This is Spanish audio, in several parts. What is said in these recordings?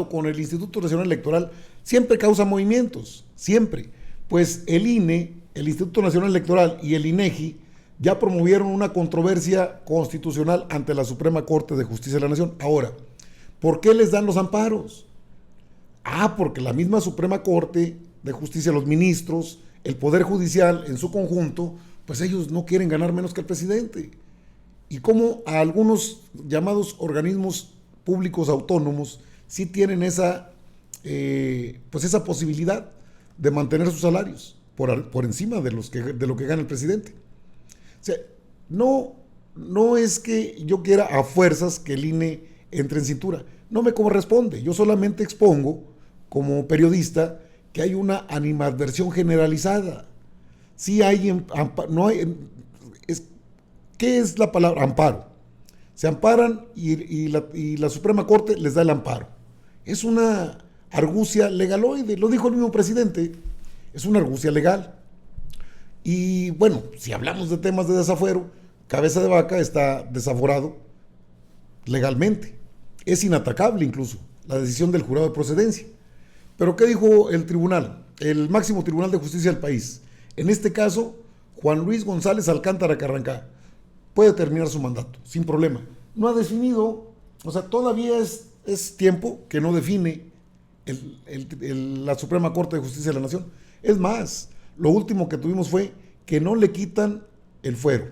con el Instituto Nacional Electoral siempre causa movimientos, siempre. Pues el INE, el Instituto Nacional Electoral y el INEGI ya promovieron una controversia constitucional ante la Suprema Corte de Justicia de la Nación. Ahora, ¿por qué les dan los amparos? Porque la misma Suprema Corte de Justicia, los ministros, el Poder Judicial en su conjunto, pues ellos no quieren ganar menos que el presidente. Y como a algunos llamados organismos públicos autónomos sí tienen pues esa posibilidad de mantener sus salarios por encima de lo que gana el presidente. O sea, no es que yo quiera a fuerzas que el INE entre en cintura. No me corresponde. Yo solamente expongo, como periodista, que hay una animadversión generalizada. Sí hay, no hay, ¿qué es la palabra? Amparo. Se amparan y la Suprema Corte les da el amparo. Es una argucia legaloide, lo dijo el mismo presidente, es una argucia legal. Y bueno, si hablamos de temas de desafuero, Cabeza de Vaca está desaforado legalmente. Es inatacable incluso la decisión del jurado de procedencia. Pero ¿qué dijo el tribunal? El máximo tribunal de justicia del país. En este caso, Juan Luis González Alcántara Carrancá puede terminar su mandato, sin problema. No ha definido, o sea, todavía es tiempo que no define la Suprema Corte de Justicia de la Nación. Es más, lo último que tuvimos fue que no le quitan el fuero.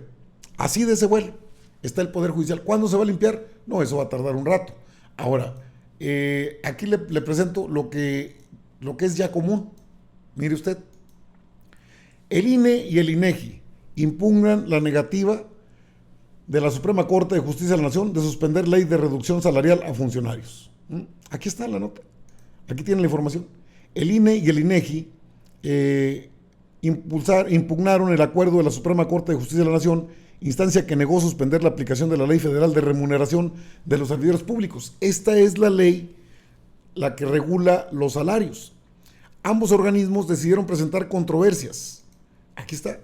Así de ese vuelo está el Poder Judicial. ¿Cuándo se va a limpiar? No, eso va a tardar un rato. Ahora, aquí le presento lo que es ya común. Mire usted, el INE y el INEGI impugnan la negativa de la Suprema Corte de Justicia de la Nación de suspender ley de reducción salarial a funcionarios. Aquí está la nota, aquí tiene la información. El INE y el INEGI impugnaron el acuerdo de la Suprema Corte de Justicia de la Nación, instancia que negó suspender la aplicación de la Ley Federal de Remuneración de los Servidores Públicos. Esta es la ley la que regula los salarios. Ambos organismos decidieron presentar controversias. Aquí está.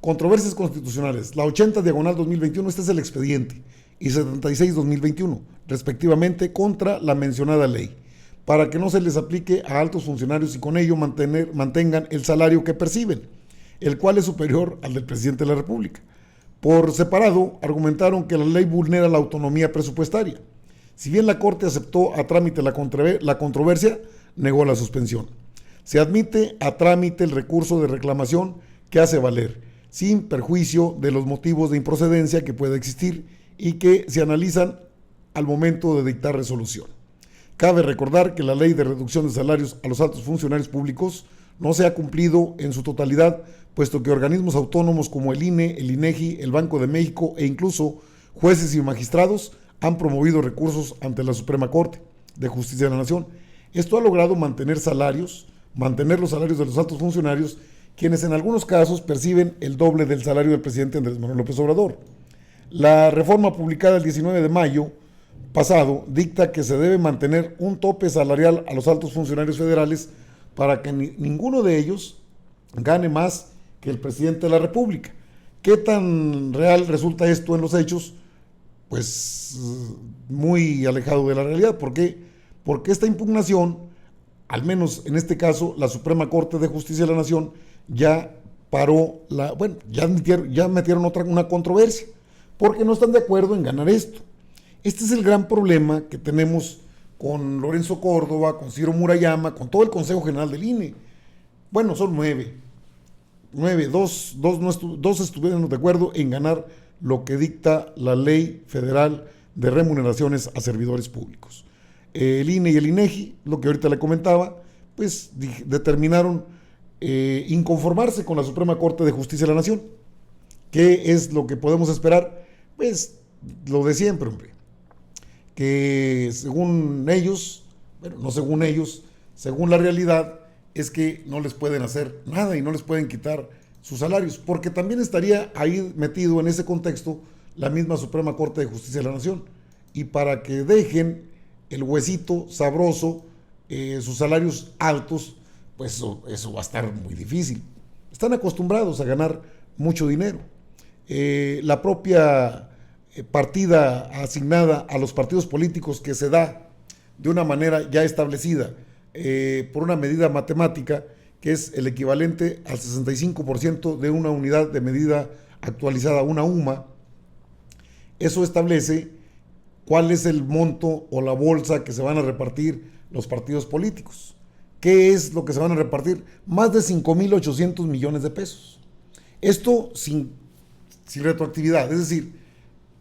Controversias constitucionales. La 80/2021, este es el expediente, y 76/2021, respectivamente, contra la mencionada ley, para que no se les aplique a altos funcionarios y con ello mantengan el salario que perciben, el cual es superior al del presidente de la República. Por separado, argumentaron que la ley vulnera la autonomía presupuestaria. Si bien la Corte aceptó a trámite la controversia, negó la suspensión. Se admite a trámite el recurso de reclamación que hace valer, sin perjuicio de los motivos de improcedencia que pueda existir y que se analizan al momento de dictar resolución. Cabe recordar que la ley de reducción de salarios a los altos funcionarios públicos no se ha cumplido en su totalidad, puesto que organismos autónomos como el INE, el INEGI, el Banco de México e incluso jueces y magistrados han promovido recursos ante la Suprema Corte de Justicia de la Nación. Esto ha logrado mantener los salarios de los altos funcionarios, quienes en algunos casos perciben el doble del salario del presidente Andrés Manuel López Obrador. La reforma publicada el 19 de mayo pasado dicta que se debe mantener un tope salarial a los altos funcionarios federales para que ninguno de ellos gane más que el presidente de la República. ¿Qué tan real resulta esto en los hechos? Pues muy alejado de la realidad. ¿Por qué? Porque esta impugnación, al menos en este caso, la Suprema Corte de Justicia de la Nación ya paró, ya metieron una controversia, porque no están de acuerdo en ganar esto. Este es el gran problema que tenemos con Lorenzo Córdoba, con Ciro Murayama, con todo el Consejo General del INE. Bueno, son nueve, dos estuvieron de acuerdo en ganar lo que dicta la Ley Federal de Remuneraciones a Servidores Públicos. El INE y el INEGI, lo que ahorita le comentaba, pues determinaron inconformarse con la Suprema Corte de Justicia de la Nación. ¿Qué es lo que podemos esperar? Pues lo de siempre, hombre. Que según ellos, bueno, no según ellos, según la realidad, es que no les pueden hacer nada y no les pueden quitar sus salarios, porque también estaría ahí metido en ese contexto la misma Suprema Corte de Justicia de la Nación. Y para que dejen el huesito sabroso, sus salarios altos, pues eso va a estar muy difícil. Están acostumbrados a ganar mucho dinero. La propia partida asignada a los partidos políticos que se da de una manera ya establecida por una medida matemática que es el equivalente al 65% de una unidad de medida actualizada, una UMA. Eso establece cuál es el monto o la bolsa que se van a repartir los partidos políticos. ¿Qué es lo que se van a repartir? Más de 5.800 millones de pesos. Esto sin retroactividad, es decir,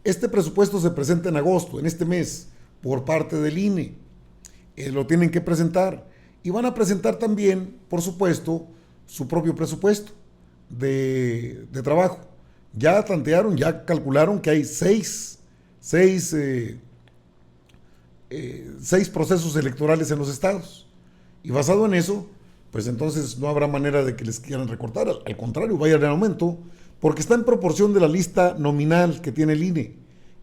este presupuesto se presenta en agosto, en este mes, por parte del INE. Lo tienen que presentar y van a presentar también, por supuesto, su propio presupuesto de trabajo. Ya tantearon, ya calcularon que hay seis procesos electorales en los estados. Y basado en eso, pues entonces no habrá manera de que les quieran recortar. Al contrario, vaya en aumento, porque está en proporción de la lista nominal que tiene el INE.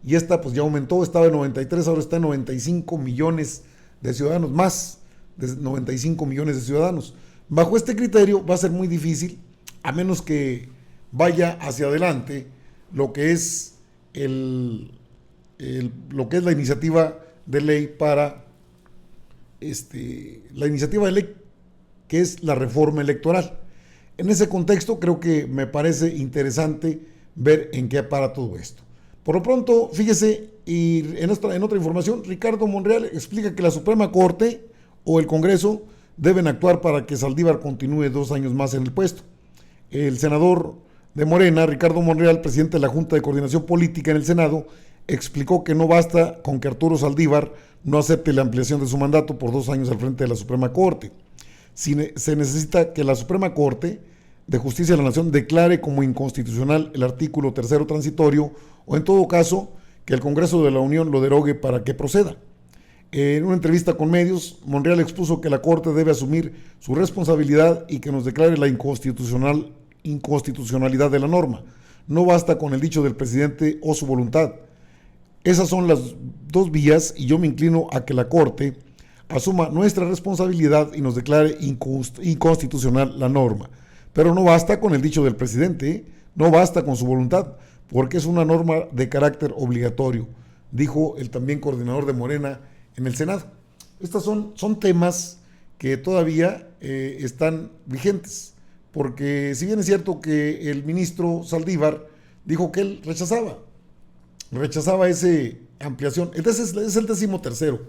Y esta pues ya aumentó, estaba en 93, ahora está en 95 millones de ciudadanos, más de 95 millones de ciudadanos. Bajo este criterio va a ser muy difícil, a menos que vaya hacia adelante lo que es lo que es la iniciativa de ley para la iniciativa de ley que es la reforma electoral. En ese contexto creo que me parece interesante ver en qué para todo esto. Por lo pronto, fíjese, y en otra información, Ricardo Monreal explica que la Suprema Corte o el Congreso deben actuar para que Saldívar continúe 2 años más en el puesto. El senador de Morena, Ricardo Monreal, presidente de la Junta de Coordinación Política en el Senado, explicó que no basta con que Arturo Saldívar no acepte la ampliación de su mandato por 2 años al frente de la Suprema Corte. Se necesita que la Suprema Corte de Justicia de la Nación declare como inconstitucional el artículo 3º transitorio o en todo caso que el Congreso de la Unión lo derogue para que proceda. En una entrevista con medios, Monreal expuso que la Corte debe asumir su responsabilidad y que nos declare la inconstitucionalidad de la norma. No basta con el dicho del presidente o su voluntad. Esas son las 2 vías y yo me inclino a que la Corte asuma nuestra responsabilidad y nos declare inconstitucional la norma. Pero no basta con el dicho del presidente, no basta con su voluntad, porque es una norma de carácter obligatorio, dijo el también coordinador de Morena en el Senado. Estos son temas que todavía están vigentes, porque si bien es cierto que el ministro Saldívar dijo que él rechazaba esa ampliación, entonces es el 13º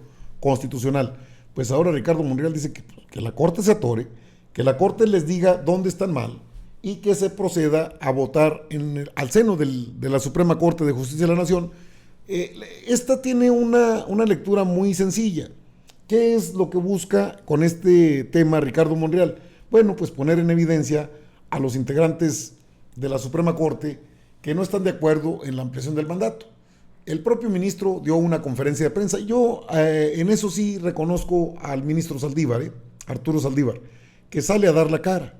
constitucional, pues ahora Ricardo Monreal dice que la Corte se atore, que la Corte les diga dónde están mal y que se proceda a votar al seno de la Suprema Corte de Justicia de la Nación. Esta tiene una lectura muy sencilla. ¿Qué es lo que busca con este tema Ricardo Monreal? Bueno, pues poner en evidencia a los integrantes de la Suprema Corte que no están de acuerdo en la ampliación del mandato. El propio ministro dio una conferencia de prensa. Yo en eso sí reconozco al ministro Saldívar, Arturo Saldívar, que sale a dar la cara,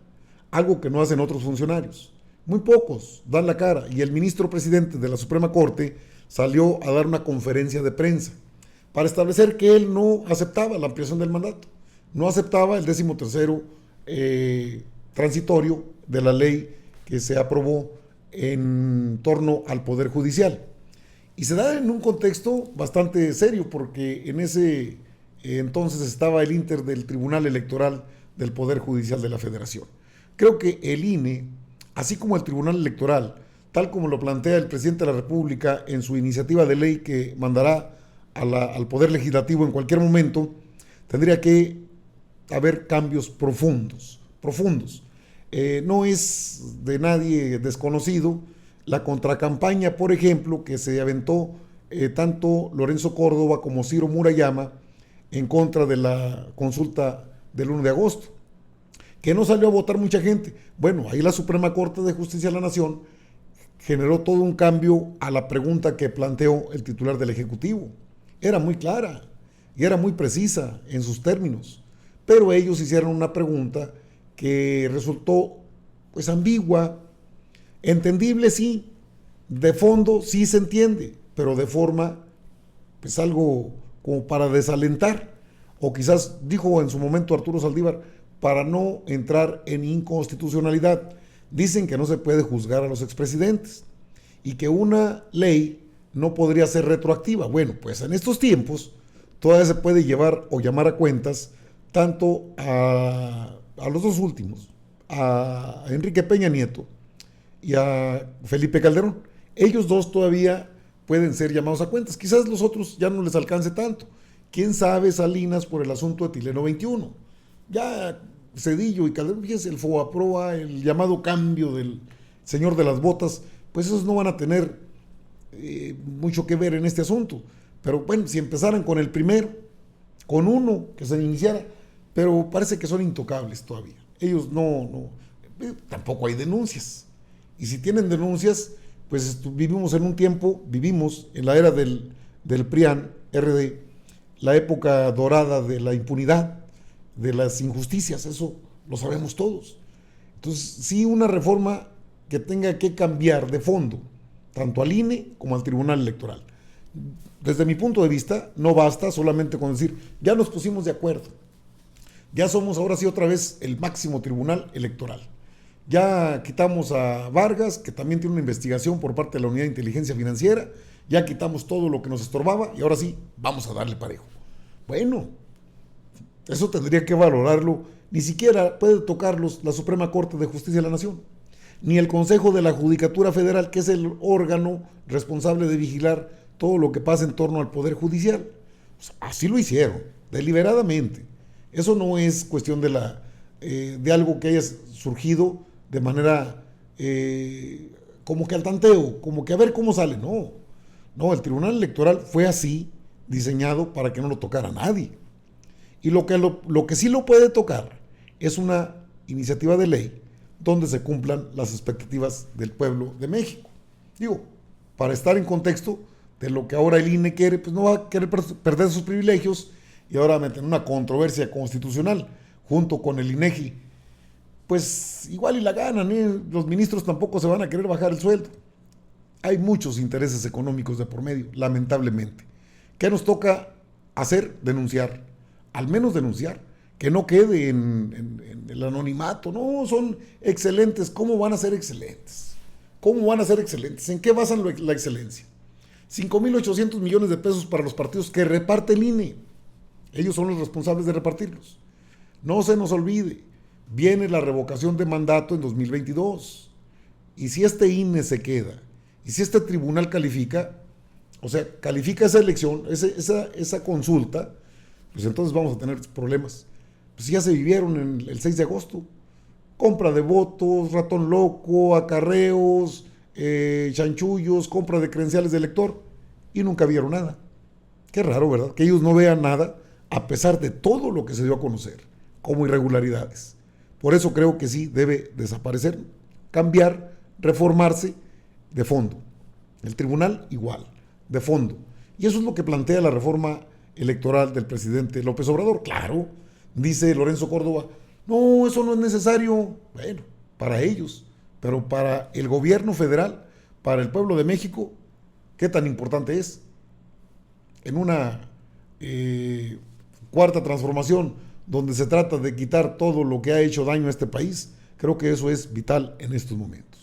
algo que no hacen otros funcionarios. Muy pocos dan la cara. Y el ministro presidente de la Suprema Corte salió a dar una conferencia de prensa para establecer que él no aceptaba la ampliación del mandato, no aceptaba el 13º transitorio de la ley que se aprobó en torno al Poder Judicial. Y se da en un contexto bastante serio, porque en ese entonces estaba el inter del Tribunal Electoral del Poder Judicial de la Federación. Creo que el INE, así como el Tribunal Electoral, tal como lo plantea el presidente de la República en su iniciativa de ley que mandará al Poder Legislativo en cualquier momento, tendría que haber cambios profundos. No es de nadie desconocido la contracampaña, por ejemplo, que se aventó tanto Lorenzo Córdoba como Ciro Murayama en contra de la consulta del 1 de agosto, que no salió a votar mucha gente. Bueno, ahí la Suprema Corte de Justicia de la Nación generó todo un cambio a la pregunta que planteó el titular del Ejecutivo. Era muy clara y era muy precisa en sus términos, pero ellos hicieron una pregunta que resultó pues ambigua, entendible sí, de fondo sí se entiende, pero de forma pues algo como para desalentar, o quizás dijo en su momento Arturo Saldívar, para no entrar en inconstitucionalidad. Dicen que no se puede juzgar a los expresidentes y que una ley no podría ser retroactiva. Bueno, pues en estos tiempos todavía se puede llevar o llamar a cuentas tanto a los dos últimos, a Enrique Peña Nieto y a Felipe Calderón. Ellos dos todavía pueden ser llamados a cuentas. Quizás los otros ya no les alcance tanto. ¿Quién sabe Salinas por el asunto de Tileno 21? Ya Cedillo y Calderón, fíjense, el FOBAPROA, el llamado cambio del señor de las botas, pues esos no van a tener mucho que ver en este asunto. Pero bueno, si empezaran con el primero, con uno que se iniciara, pero parece que son intocables todavía. Ellos tampoco hay denuncias. Y si tienen denuncias, pues vivimos en la era del PRIAN, RD, la época dorada de la impunidad, de las injusticias, eso lo sabemos todos. Entonces, sí, una reforma que tenga que cambiar de fondo, tanto al INE como al Tribunal Electoral. Desde mi punto de vista, no basta solamente con decir, ya nos pusimos de acuerdo, ya somos ahora sí otra vez el máximo tribunal electoral. Ya quitamos a Vargas, que también tiene una investigación por parte de la Unidad de Inteligencia Financiera, ya quitamos todo lo que nos estorbaba y ahora sí, vamos a darle parejo. Bueno, eso tendría que valorarlo, ni siquiera puede tocarlos la Suprema Corte de Justicia de la Nación, ni el Consejo de la Judicatura Federal, que es el órgano responsable de vigilar todo lo que pasa en torno al Poder Judicial. Pues así lo hicieron, deliberadamente. Eso no es cuestión de algo que haya surgido de manera como que al tanteo, como que a ver cómo sale. No, el Tribunal Electoral fue así, diseñado para que no lo tocara nadie. Y lo que sí lo puede tocar es una iniciativa de ley donde se cumplan las expectativas del pueblo de México. Digo, para estar en contexto de lo que ahora el INE quiere, pues no va a querer perder sus privilegios y ahora meter una controversia constitucional junto con el INEGI. Pues igual y la ganan, los ministros tampoco se van a querer bajar el sueldo. Hay muchos intereses económicos de por medio, lamentablemente. ¿Qué nos toca hacer? Denunciar, al menos denunciar, que no quede en el anonimato. No, son excelentes. ¿Cómo van a ser excelentes? ¿Cómo van a ser excelentes? ¿En qué basan la excelencia? 5,800 millones de pesos para los partidos que reparte el INE. Ellos son los responsables de repartirlos. No se nos olvide, viene la revocación de mandato en 2022. Y si este INE se queda, y si este tribunal califica, o sea, califica esa elección, esa consulta, pues entonces vamos a tener problemas. Pues ya se vivieron el 6 de agosto. Compra de votos, ratón loco, acarreos, chanchullos, compra de credenciales de elector, y nunca vieron nada. Qué raro, ¿verdad? Que ellos no vean nada, a pesar de todo lo que se dio a conocer, como irregularidades. Por eso creo que sí debe desaparecer, cambiar, reformarse de fondo. El tribunal igual, de fondo. Y eso es lo que plantea la reforma electoral del presidente López Obrador. Claro, dice Lorenzo Córdoba, no, eso no es necesario. Bueno, para ellos, pero para el gobierno federal, para el pueblo de México, ¿qué tan importante es? En una cuarta transformación, donde se trata de quitar todo lo que ha hecho daño a este país, creo que eso es vital en estos momentos.